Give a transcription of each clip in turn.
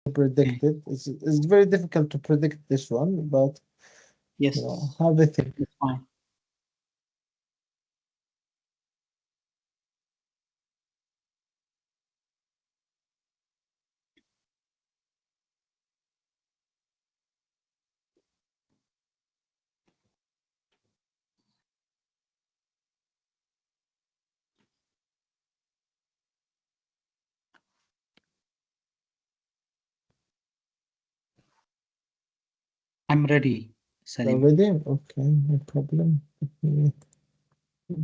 predict Okay. it. It's very difficult to predict this one, but Yes, have a think. that's fine. I'm ready, Salim. Already? Okay, no problem. Let me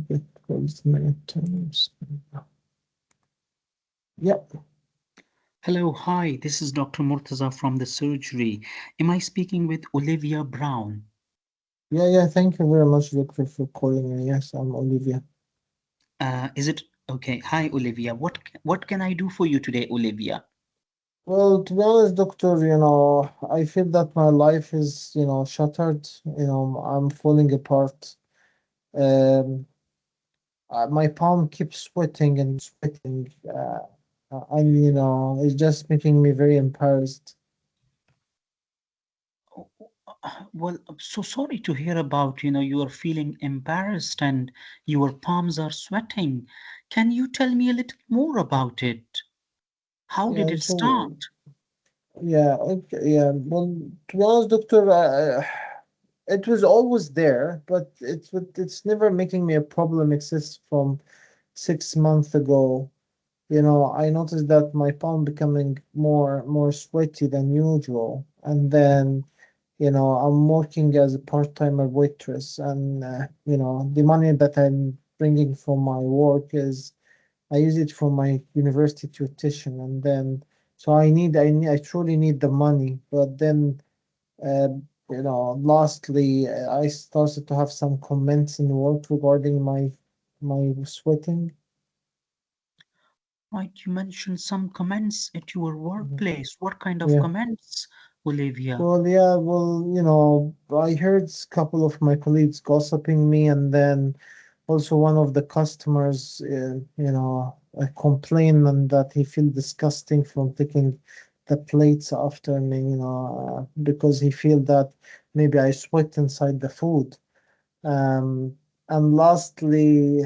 get 12 minute times. Yeah, Hello, hi, this is Dr. Murtaza from the surgery. Am I speaking with Olivia Brown? yeah. Thank you very much, Victor, for calling me. Yes, I'm Olivia. Is it okay? Hi, Olivia. What can I do for you today, Olivia? Well, to be honest, doctor, I feel that my life is, shattered. I'm falling apart. Um, my palm keeps sweating and sweating, and it's just making me very embarrassed. Oh, well, I'm so sorry to hear about, you are feeling embarrassed and your palms are sweating. Can you tell me a little more about it? How did Yeah, it so start? yeah, okay, yeah. Well, to be honest, doctor, it was always there, but it's never making me a problem. Exists from 6 months ago. I noticed that my palm becoming more sweaty than usual, and then I'm working as a part-timer waitress, and the money that I'm bringing from my work is I use it for my university tuition, and then so I truly need the money. But then, uh, lastly, I started to have some comments in work regarding my sweating. Right, you mentioned some comments at your Mhm. workplace. What kind of Yeah. comments, Olivia? Well, yeah, I heard a couple of my colleagues gossiping me, and then also one of the customers, complaining that he feel disgusting from taking the plates after me, because he feel that maybe I sweat inside the food. Um, and lastly,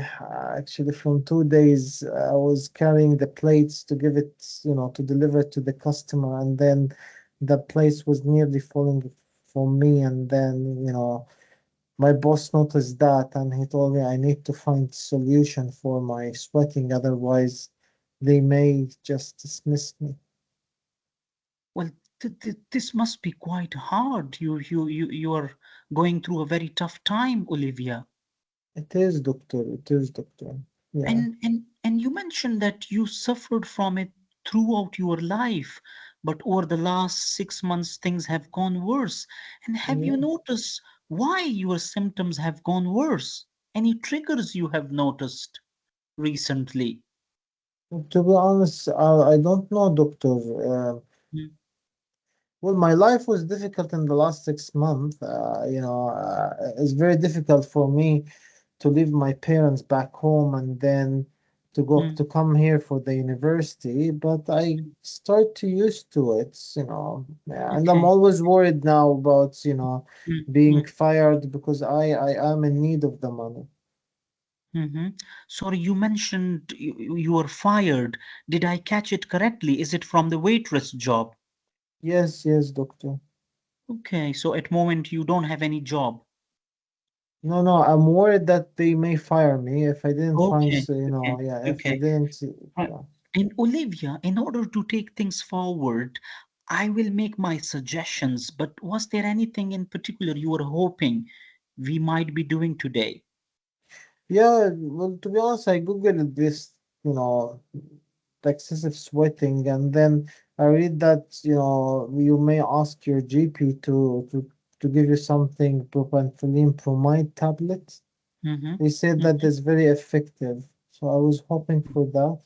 actually, from 2 days, I was carrying the plates to give it, to deliver it to the customer, and then the place was nearly falling from me. And then, my boss noticed that, and he told me I need to find solution for my sweating, otherwise, they may just dismiss me. Well, this must be quite hard. You are going through a very tough time, Olivia. It is, doctor. It is, doctor. Yeah, And you mentioned that you suffered from it throughout your life, but over the last 6 months things have gone worse. And have you yeah. noticed why your symptoms have gone worse? Any triggers you have noticed recently? To be honest, I don't know, doctor. Mm, Well, my life was difficult in the last 6 months. It's very difficult for me to leave my parents back home and then to mm, come here for the university. But I start to used to it, yeah, and I'm okay. always worried now about Mm, being mm, fired because I am in need of the money. mhm. Sorry, you mentioned you were fired. Did I catch it correctly? Is it from the waitress job? Yes, yes, doctor. Okay, so at moment you don't have any job. No, no, I'm worried that they may fire me if I didn't find, Okay, okay, yeah, if I okay. didn't, Right. yeah. And Olivia, in order to take things forward, I will make my suggestions, but was there anything in particular you were hoping we might be doing today? Yeah, well, to be honest, I googled this, you know, excessive sweating, and then I read that you may ask your GP to give you something propylene bromide tablet. Mm-hmm. They said that Mm-hmm. is very effective, so I was hoping for that.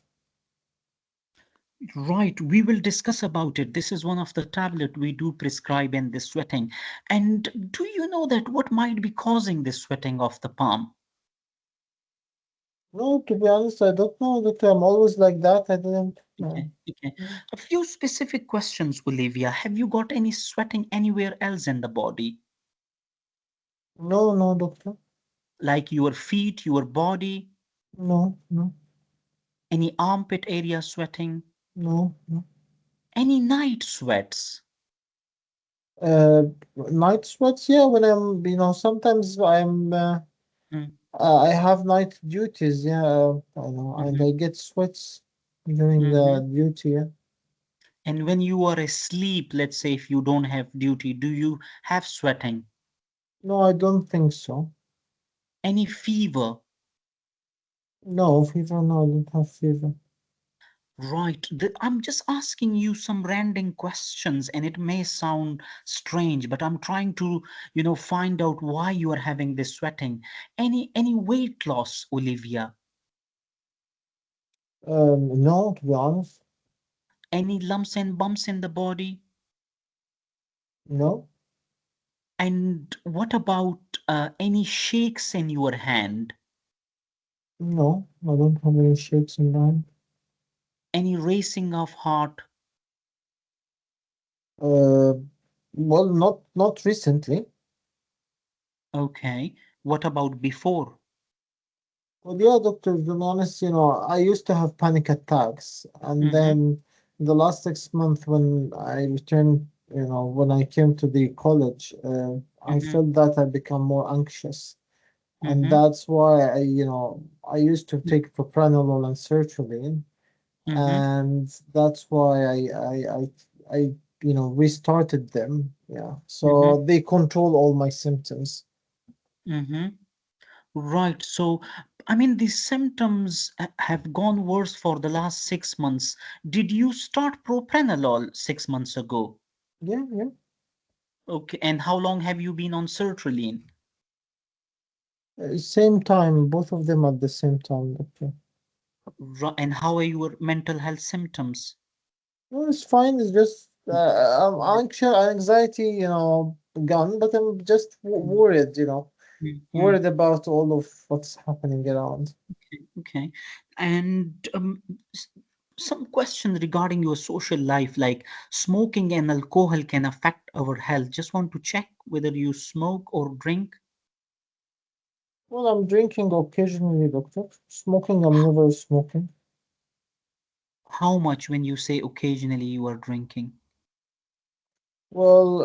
Right, we will discuss about it. This is one of the tablet we do prescribe in the sweating. And do you know that what might be causing this sweating of the palm? No, to be honest, I don't know, doctor. I'm always like that. I didn't Okay, know. okay. A few specific questions, Olivia. Have you got any sweating anywhere else in the body? No, no, doctor. Like your feet, your body, No, no, any armpit area sweating, no, no. any night sweats? Uh, Night sweats, yeah, when sometimes Mm, I have night duties, yeah, I know, and mhm, I get sweats during the mhm. duty, yeah. And when you are asleep, let's say if you don't have duty, do you have sweating? No, I don't think so. Any fever? No, fever, no, I don't have fever. Right. I'm just asking you some random questions, and it may sound strange, but I'm trying to, find out why you are having this sweating. Any weight loss, Olivia? No, to be honest, Any lumps and bumps in the body? no, And what about any shakes in your hand? no, I don't have any shakes in my hand. Any racing of heart? Uh, well, not recently. Okay. What about before? Well, yeah, doctor, to be honest, I used to have panic attacks, and Mm-hmm. then the last 6 months when I returned, when I came to the college, I Mm-hmm. felt that I become more anxious, and Mm-hmm. that's why I used to take propranolol and sertraline, Mm-hmm. and that's why I restarted them. Yeah, Mm-hmm. so they control all my symptoms. Mm-hmm. Right. So, I mean, these symptoms have gone worse for the last 6 months. Did you start propranolol 6 months ago? Yeah, yeah. Okay. And how long have you been on sertraline? Same time, both of them at the same time. Okay. And how are your mental health symptoms? No, it's fine. It's just I'm anxious, anxiety, gone, but I'm just worried, Mm-hmm. worried about all of what's happening around. Okay. And s- some questions regarding your social life, like smoking and alcohol can affect our health. Just want to check whether you smoke or drink. Well, I'm drinking occasionally, doctor. Smoking, I'm never smoking. How much when you say occasionally you are drinking? Well,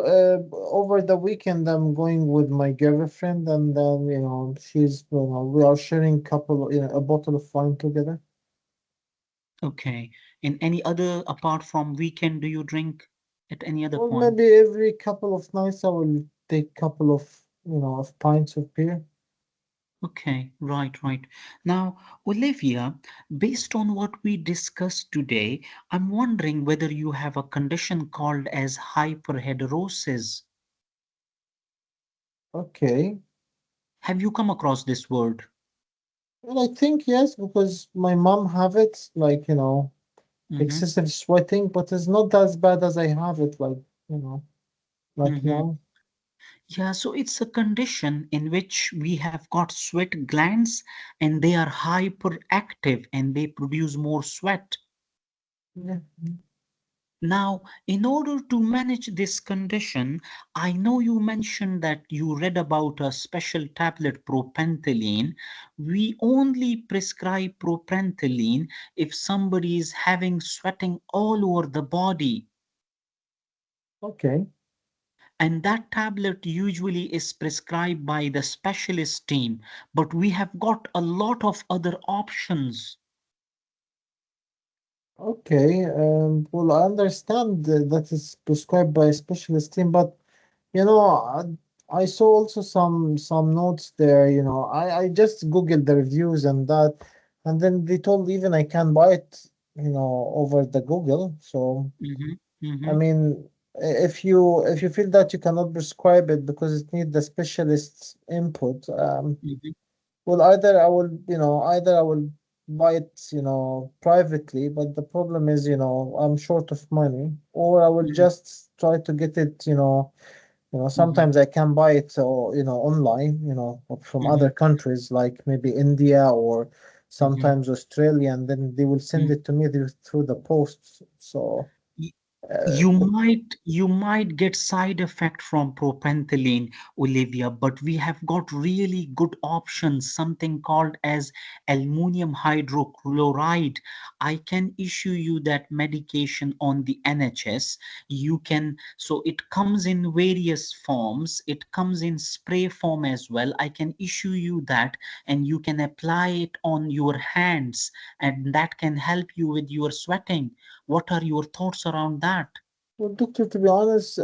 over the weekend, I'm going with my girlfriend, and then, we are sharing a bottle of wine together. Okay. And any other, apart from weekend, do you drink at any other Or point? maybe every couple of nights, I will take couple of pints of beer. Okay, right, right. Now, Olivia, based on what we discussed today, I'm wondering whether you have a condition called as hyperhidrosis. Okay. Have you come across this word? Well, I think yes, because my mom have it, like, Mm-hmm, excessive sweating, but it's not as bad as I have it, you know, like mm-hmm. now. Yeah, so it's a condition in which we have got sweat glands and they are hyperactive and they produce more sweat. Yeah. Now, in order to manage this condition, I know you mentioned that you read about a special tablet, propentyline. We only prescribe propentyline if somebody is having sweating all over the body. Okay. And that tablet usually is prescribed by the specialist team, but we have got a lot of other options. Okay. Well, I understand that is prescribed by a specialist team, but you know, I saw also some notes there. I just googled the reviews and that, and then they told even I can buy it, over the Google. So Hmm. I Hmm. mean, if you feel that you cannot prescribe it because it needs the specialist's input, Hmm. well, either I will buy it, privately, but the problem is, I'm short of money, or I will just try to get it, Hmm. sometimes I can buy it, online, from other Hmm. countries like maybe India or mhm. sometimes Australia, and then they will send Mm. it to me through the post. So uh, You might get side effect from propenthyline, Olivia, but we have got really good options, something called as aluminum hydrochloride. I can issue you that medication on the NHS. You can, so it comes in various forms. It comes in spray form as well. I can issue you that, and you can apply it on your hands, and that can help you with your sweating. What are your thoughts around that? well, doctor, to be honest,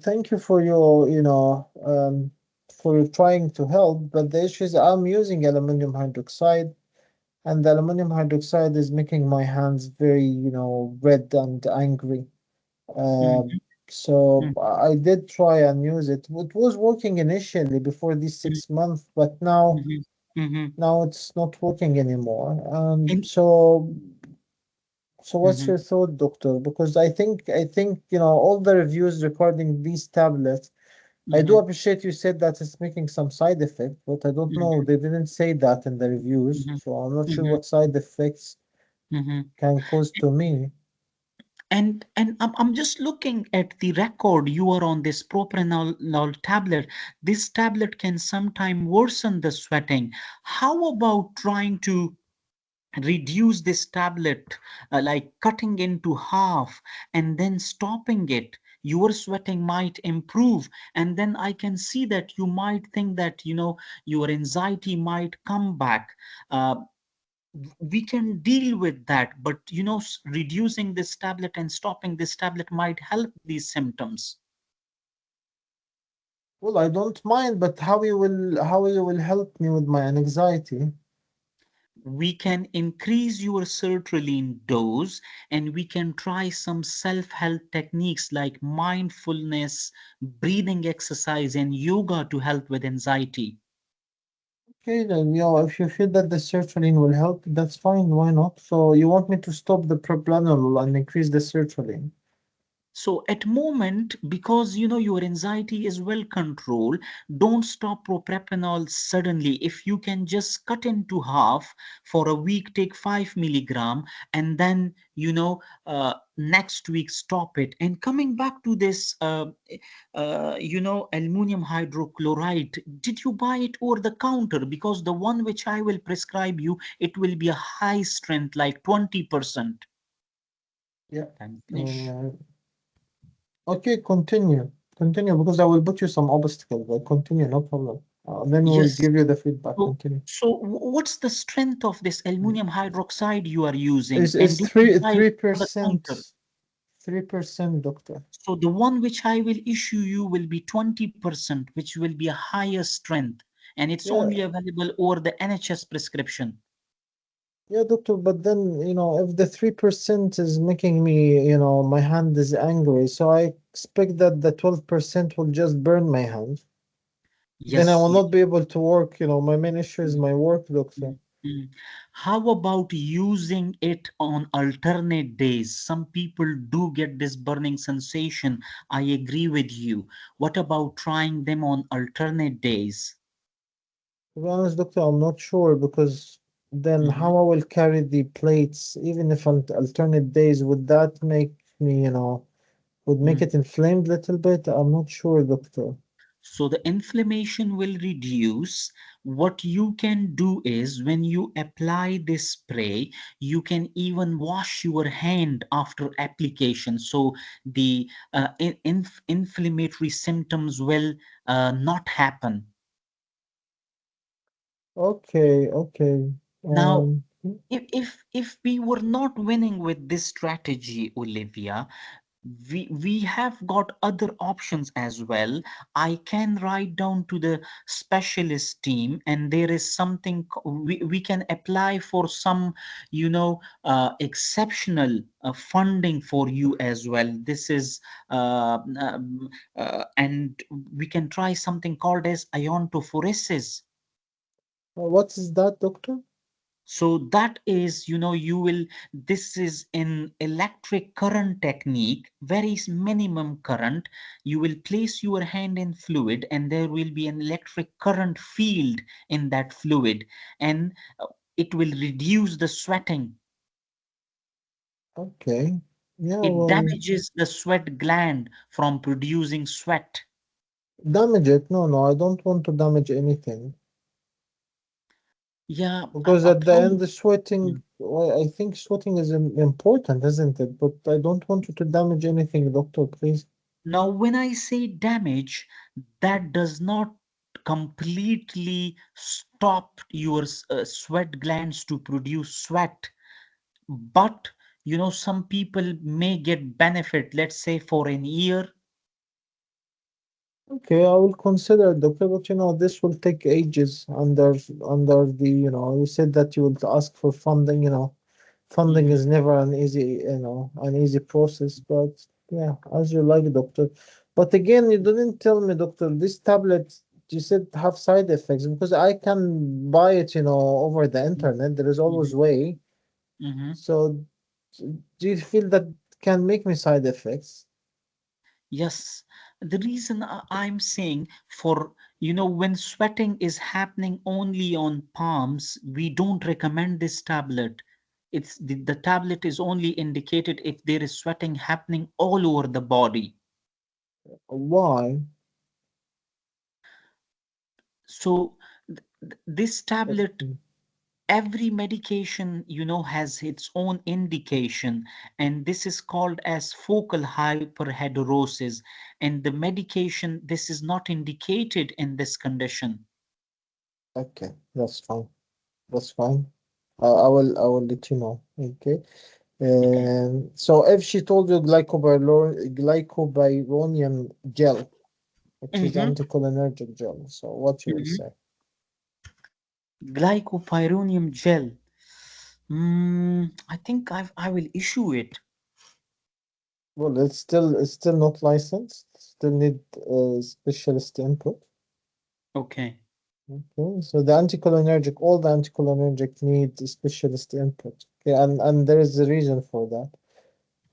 thank you for your, for trying to help. But the issue is I'm using aluminum hydroxide, and the aluminum hydroxide is making my hands very, red and angry. Mhm, Um, so mhm, I did try and use it. It was working initially before these mhm, 6 months, but now mhm, mhm. now it's not working anymore. And So what's mhm, your thought, doctor? Because I think all the reviews regarding these tablets. I do mhm, appreciate you said that it's making some side effect, but I don't know. mhm, They didn't say that in the reviews, mhm, so I'm not sure mhm, what side effects mhm. can cause to me. And I'm just looking at the record. You are on this propranolol tablet. This tablet can sometime worsen the sweating. How about trying to reduce this tablet, like cutting into half and then stopping it? Your sweating might improve, and then I can see that you might think that your anxiety might come back. uh, we can deal with that, but reducing this tablet and stopping this tablet might help these symptoms. Well, I don't mind, but how you will help me with my anxiety? We can increase your sertraline dose, and we can try some self-help techniques like mindfulness, breathing exercise, and yoga to help with anxiety. Okay, then if you feel that the sertraline will help, that's fine. Why not? So you want me to stop the propranolol and increase the sertraline? So at moment, because your anxiety is well controlled, don't stop propranolol suddenly. If you can just cut into half for a week, take 5 milligram, and then next week stop it. And coming back to this, aluminum hydrochloride, did you buy it over the counter? Because the one which I will prescribe you, it will be a high strength, like 20%. Yeah. And finish. Uh, okay, continue because I will put you some obstacles. But continue, no problem. Then we'll Yes. give you the feedback. So, Continue. what's the strength of this aluminum hydroxide you are using, Is and did you three buy it three over the counter? percent 3%, doctor? So the one which I will issue you will be 20%, which will be a higher strength, and it's Yeah, only available over the NHS prescription. yeah, doctor. But then if the 3% is making me, my hand is angry, so I expect that the 12% will just burn my hand. Then I Yes. will not be able to work. My main issue is my work, doctor. Mm, mm. How about using it on alternate days? Some people do get this burning sensation. I agree with you. What about trying them on alternate days? To be honest, doctor, I'm not sure because then Mhm, how I will carry the plates, even if on alternate days, would that make me, would make mm. it inflamed a little bit? I'm not sure, doctor. So the inflammation will reduce. What you can do is when you apply this spray, you can even wash your hand after application. So the inflammatory symptoms will not happen. Okay, okay. Now, Um, if we were not winning with this strategy, Olivia, we have got other options as well. I can write down to the specialist team, and there is something we can apply for some exceptional funding for you as well. This is and we can try something called as iontophoresis. what is that, doctor? So that is, you will, this is an electric current technique, very minimum current. You will place your hand in fluid, and there will be an electric current field in that fluid. And It will reduce the sweating. Okay. Yeah, It well, damages the sweat gland from producing sweat. damage it. No, no, I don't want to damage anything. Yeah, Because at the end, apology. the sweating, well, I think sweating is important, isn't it? But I don't want you to damage anything, doctor, please. Now, when I say damage, that does not completely stop your sweat glands to produce sweat. But, some people may get benefit, let's say for an year. Okay, I will consider it, doctor, but this will take ages under the, you said that you will ask for funding, funding Mhm, is never an easy, an easy process, but yeah, as you like, doctor. But again, you didn't tell me, doctor, this tablet you said have side effects because I can buy it, over the mhm, internet. There is always mhm, way. mhm. So do you feel that can make me side effects? Yes, the reason I'm saying for, when sweating is happening only on palms, we don't recommend this tablet. The tablet is only indicated if there is sweating happening all over the body. Why? So this tablet, Mm, every medication, has its own indication, and this is called as focal hyperhidrosis. And the medication, this is not indicated in this condition. okay, that's fine. That's fine. I will let you know. Okay. Okay. So if she told you glycopyrronium gel, which is Mm-hmm. anticholinergic gel, so what you will Mm-hmm. say? Glycopyrronium gel. I think I will issue it. Well, it's still not licensed. Still need specialist input. Okay. Okay. So all the anticholinergic need specialist input. Okay, and there is a reason for that.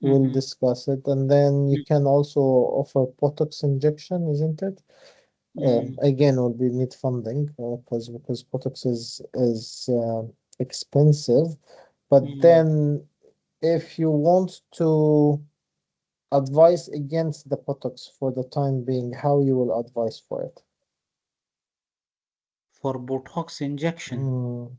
We'll Mm-hmm. discuss it, and then you can also offer Botox injection, isn't it? Mm-hmm. Again, will be need funding because Botox is expensive. But Mm-hmm. then, if you want to advise against the Botox for the time being, how you will advise for it? For Botox injection. Mm,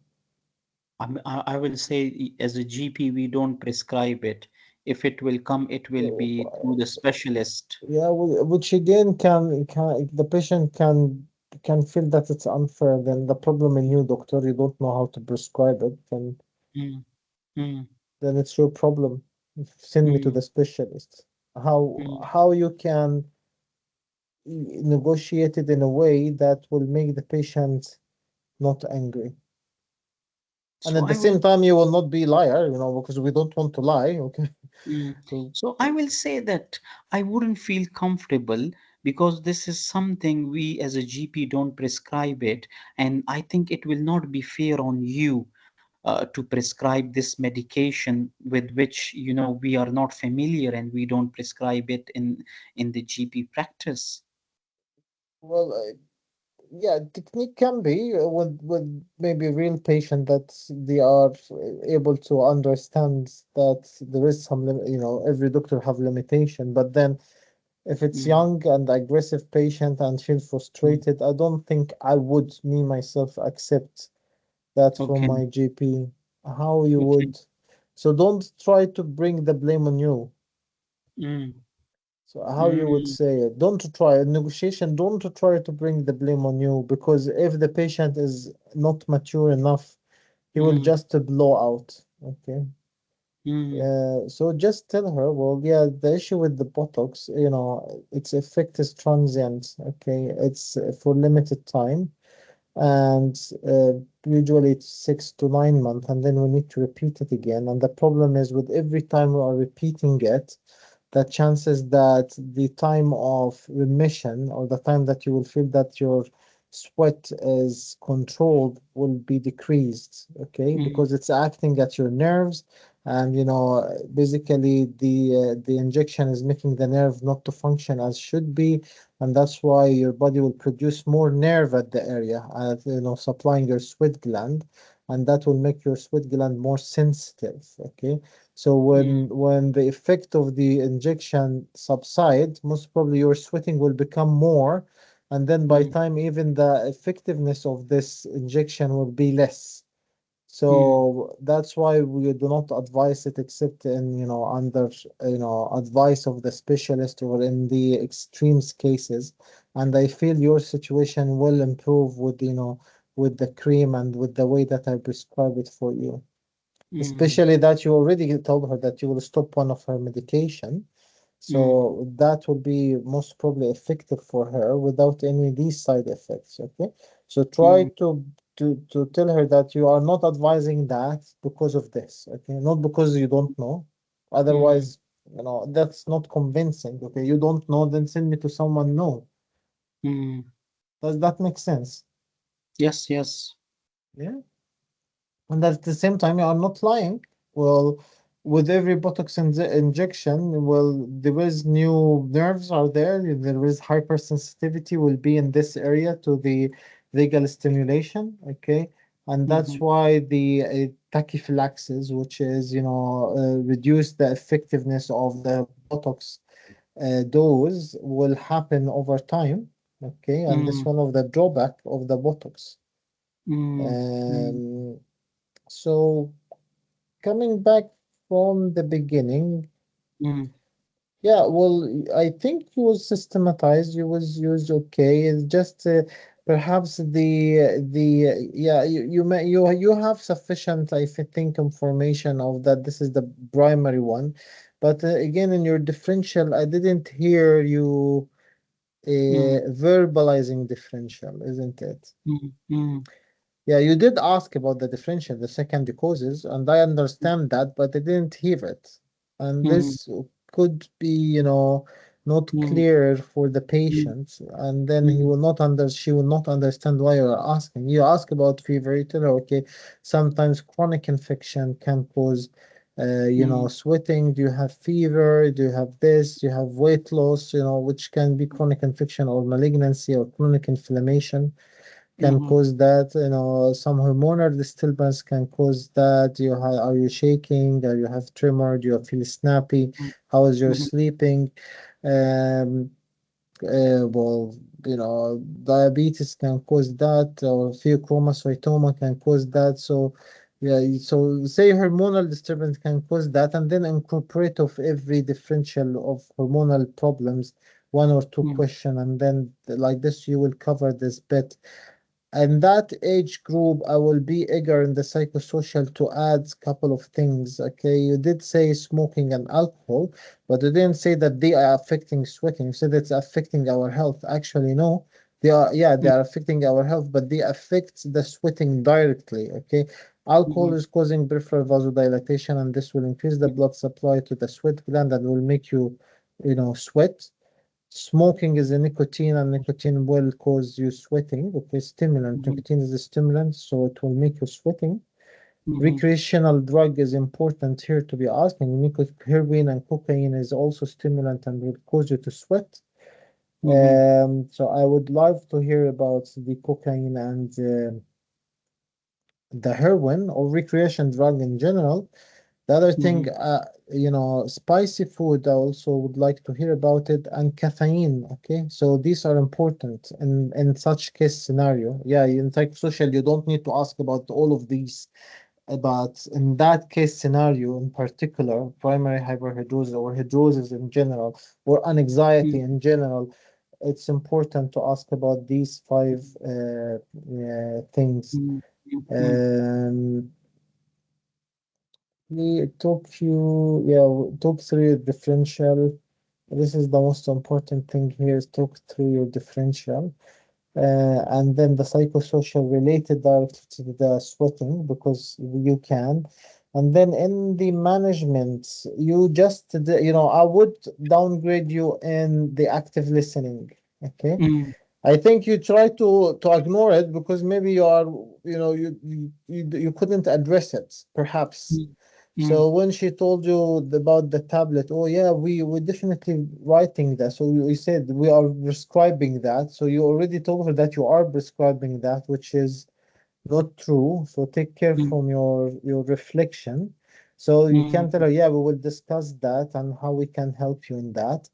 I will say, as a GP, we don't prescribe it. If it will come, it will so, be through the specialist. yeah, which again can the patient can feel that it's unfair. Then the problem in you, doctor, you don't know how to prescribe it. Mm, mm, Then it's your problem. Send me to mm, the specialist. How mm. how you can negotiate it in a way that will make the patient not angry. And So at the I same will. time, you will not be liar, because we don't want to lie. Okay. Mm. So, So I will say that I wouldn't feel comfortable because this is something we as a GP don't prescribe it, and I think it will not be fair on you to prescribe this medication with which we are not familiar and we don't prescribe it in the GP practice. well, yeah, technique can be with maybe real patient that they are able to understand that there is some every doctor have limitation, but then if it's Mm, young and aggressive patient and feel mm. frustrated, I don't think I would me myself accept that from Okay, my GP. How you okay. would? So don't try to bring the blame on you. Mm, So how you would mm, say it? Don't try a negotiation. Don't try to bring the blame on you because if the patient is not mature enough, he will mm, just blow out. Okay. mm. So just tell her, well, yeah, the issue with the Botox, its effect is transient. Okay, it's for limited time, and usually it's 6 to 9 months, and then we need to repeat it again. And the problem is with every time we are repeating it, the chances that the time of remission or the time that you will feel that your sweat is controlled will be decreased, okay, Mm. because it's acting at your nerves, and basically the injection is making the nerve not to function as should be, and that's why your body will produce more nerve at the area, supplying your sweat gland. and that will make your sweat gland more sensitive. Okay, so mm, when the effect of the injection subside, most probably your sweating will become more, and then by mm, time even the effectiveness of this injection will be less. mm, So that's why we do not advise it except in, under, advice of the specialist or in the extremes cases. And I feel your situation will improve with, with the cream and with the way that I prescribe it for you. mm, Especially that you already told her that you will stop one of her medication. mm, So that will be most probably effective for her without any of these side effects. Okay. So try mm, to tell her that you are not advising that because of this. Okay. Not because you don't know. mm, Otherwise, that's not convincing. Okay. You don't know, then send me to someone know. mm. Does that make sense? Yes, yes. Yeah. And at the same time, you are not lying. Well, with every Botox injection, well, there is new nerves are there. There is hypersensitivity will be in this area to the vagal stimulation. Okay. And that's Mhm, why the tachyphylaxis, which is, reduce the effectiveness of the Botox dose, will happen over time. Okay. And this mm, one of the drawback of the Botox. mm, mm, Um, so coming back from the beginning, mm, yeah, well, I think you was systematized, you was used okay. It's just perhaps yeah, you have sufficient, I think, information of that this is the primary one. But again, in your differential, I didn't hear you mm, verbalizing differential, isn't it? mm, mm, Yeah, you did ask about the differential, the second causes, and I understand that, but I didn't hear it. And mm, this could be, not mm, clear for the mm, patient, and then mm, she will not understand why you are asking. You ask about fever, you tell her, okay, sometimes chronic infection can cause, mm, sweating. Do you have fever? Do you have this? Do you have weight loss? Which can be chronic infection or malignancy or chronic inflammation can mhm, cause that. Some hormonal disturbance can cause that. Are you shaking? Do you have tremor? Do you feel snappy? mm, How is your mhm, sleeping? um well, diabetes can cause that, or pheochromocytoma can cause that. So yeah, so say hormonal disturbance can cause that, and then incorporate of every differential of hormonal problems, one or two mm, question, and then like this you will cover this bit. And that age group, I will be eager in the psychosocial to add a couple of things. Okay, you did say smoking and alcohol, but you didn't say that they are affecting sweating. You said it's affecting our health. Actually, no, they are. Yeah, they mm, are affecting our health, but they affect the sweating directly. Okay, alcohol mhm, is causing peripheral vasodilatation, and this will increase the blood supply to the sweat gland and will make you, sweat. Smoking is a nicotine, and nicotine will cause you sweating. Okay, stimulant. mhm, Nicotine is a stimulant, so it will make you sweating. mhm, Recreational drug is important here to be asking. Heroin and cocaine is also stimulant and will cause you to sweat. mhm, So I would love to hear about the cocaine and the heroin or recreation drug in general. The other thing, mhm, spicy food, I also would like to hear about it, and caffeine. Okay, so these are important in such case scenario. Yeah, in psychosocial, you don't need to ask about all of these, but in that case scenario in particular, primary hyperhidrosis or hidrosis in general, or anxiety mm, in general, it's important to ask about these five things. mm, mm, Um, we talk through your differential. This is the most important thing here is talk through your differential. And then the psychosocial related directly to the sweating because you can. And then in the management, you just, I would downgrade you in the active listening. Okay. mm, I think you try to ignore it because maybe you are, you couldn't address it, perhaps. mm, mm, So when she told you about the tablet, oh yeah, we definitely writing that. So you said we are prescribing that. So you already told her that you are prescribing that, which is not true. So take care Mm, from your reflection. So you can tell mm, her, yeah, we will discuss that and how we can help you in that.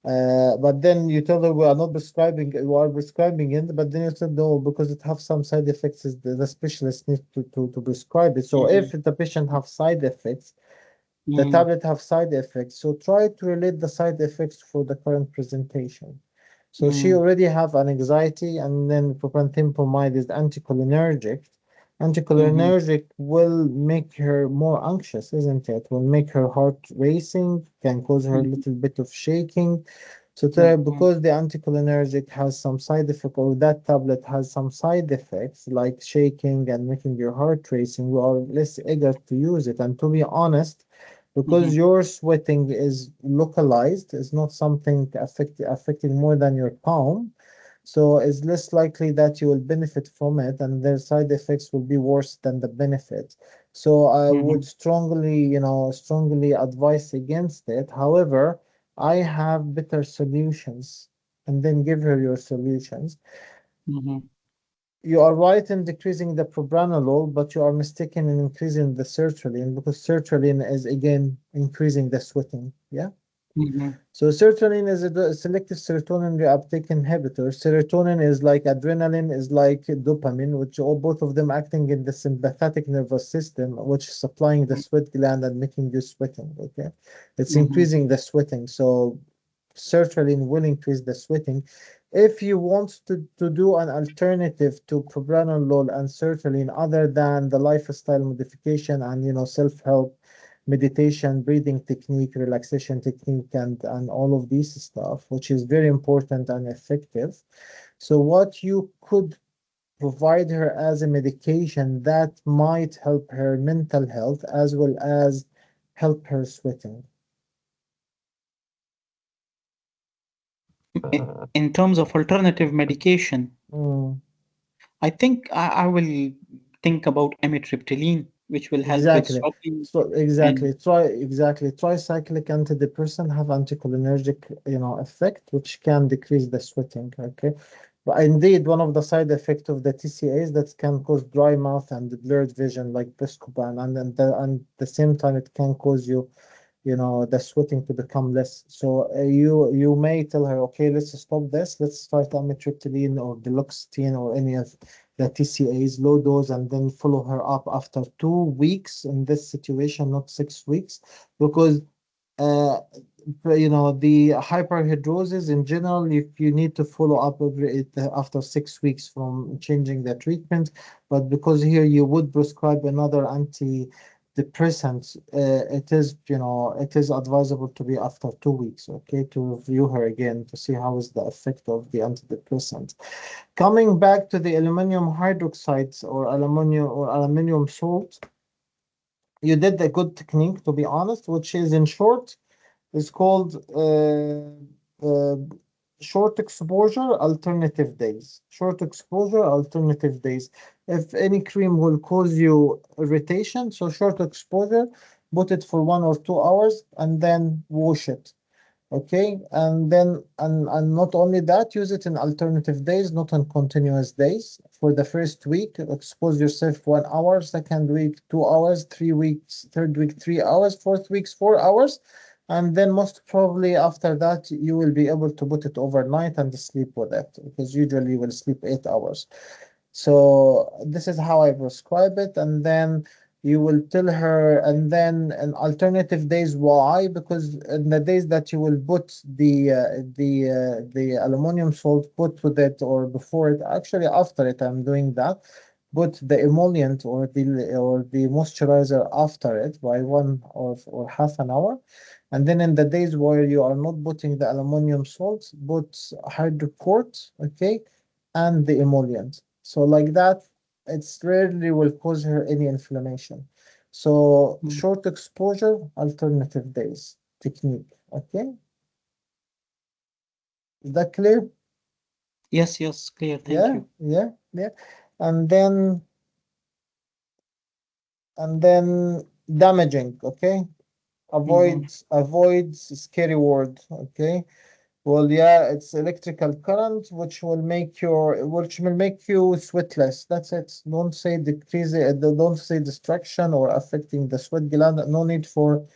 But then you tell her we are not prescribing, you are prescribing it, but then you said no, because it have some side effects, is the specialist needs to prescribe it. So if mm, the patient have side effects, the mm, tablet have side effects. So try to relate the side effects for the current presentation. So she mm, already have an anxiety, and then propanthymomide is anticholinergic. mhm, Anticholinergic will make her more anxious, isn't it? Will make her heart racing, can cause her a mhm, little bit of shaking. So mhm, because the anticholinergic has some side effect, or that tablet has some side effects like shaking and making your heart racing, we are less eager to use it. And to be honest, because mhm, your sweating is localized, it's not something affecting more than your palm, so it's less likely that you will benefit from it, and their side effects will be worse than the benefit. So I would mhm, strongly, strongly advise against it. However, I have better solutions, and then give her your solutions. mhm, You are right in decreasing the propranolol, but you are mistaken in increasing the sertraline, because sertraline is again increasing the sweating. Yeah. mhm, So sertraline is a selective serotonin reuptake inhibitor. Serotonin is like adrenaline, is like dopamine, which all both of them acting in the sympathetic nervous system, which is supplying the sweat gland and making you sweating. Okay, it's mhm, increasing the sweating. So sertraline will increase the sweating. If you want to do an alternative to propranolol and sertraline other than the lifestyle modification and self-help, meditation, breathing technique, relaxation technique, and all of these stuff, which is very important and effective. So what you could provide her as a medication that might help her mental health as well as help her sweating. In terms of alternative medication, Mm. I think I will think about amitriptyline, which will help with Exactly. sweating So and exactly. Try cyclic antidepressant have anticholinergic, effect, which can decrease the sweating. Okay. But indeed, one of the side effects of the TCAs that can cause dry mouth and blurred vision, like Buscopan, and the same time it can cause you, the sweating to become less. So you may tell her, okay, let's stop this. Let's start amitriptyline or duloxetine or any of the TCAs, low dose, and then follow her up after 2 weeks in this situation, not 6 weeks, because uh, the hyperhidrosis in general, if you need to follow up after 6 weeks from changing the treatment, but because here you would prescribe another antidepressant, it is advisable to be after 2 weeks, okay, to review her again to see how is the effect of the antidepressant. Coming back to the aluminum hydroxides or aluminum salt, you did a good technique, to be honest, which is in short is called uh, short exposure alternative days. Short exposure alternative days. If any cream will cause you irritation, so short exposure, put it for 1 or 2 hours and then wash it. Okay, and not only that, use it in alternative days, not on continuous days. For the first week, expose yourself 1 hour, second week 2 hours, 3 weeks, third week 3 hours, fourth weeks 4 hours, and then most probably after that you will be able to put it overnight and sleep with it, because usually you will sleep 8 hours. So this is how I prescribe it, and then you will tell her, and then in alternative days, why? Because in the days that you will put the aluminum salt, put with it or before it, actually after it, I'm doing that. Put the emollient or the moisturizer after it by 1 or half an hour, and then in the days where you are not putting the aluminum salt, put hydrocort, okay, and the emollient. So like that, it's rarely will cause her any inflammation. So mm, short exposure, alternative days technique. Okay, is that clear? yes, yes, clear. Thank Yeah, you. yeah, yeah. And then and then damaging. Okay, Mhm, avoid scary word. Okay, Well, yeah, it's electrical current, which will make you sweatless. That's it. Don't say decrease it. Don't say destruction or affecting the sweat gland. No need for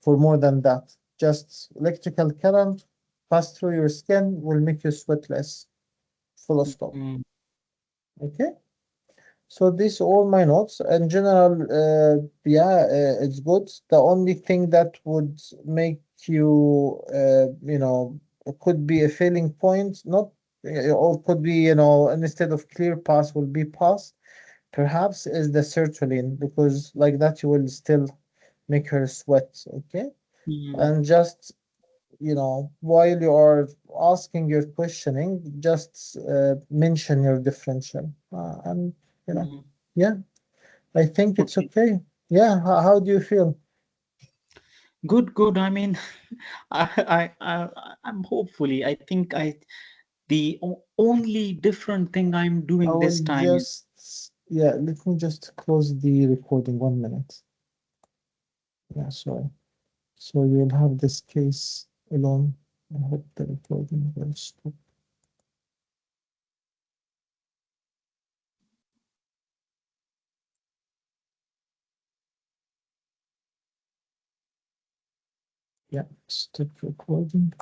more than that. Just electrical current pass through your skin will make you sweatless. Full stop. Mm, Okay. So these are all my notes. In general, yeah, it's good. The only thing that would make you, it could be a failing point, not, or could be, instead of clear pass will be pass, perhaps is the sertraline, because like that you will still make her sweat. Okay. mm, And just, while you are asking your questioning, just mention your differential. And, you know, mm. yeah. I think it's Okay. okay. Yeah, how do you feel? Good, good. I mean, I'm hopefully. I think the only different thing I'm I doing will this time is. just, yeah, let me just close the recording 1 minute. Yeah, sorry. So you'll have this case alone. I hope the recording will stop. Yeah, stop recording.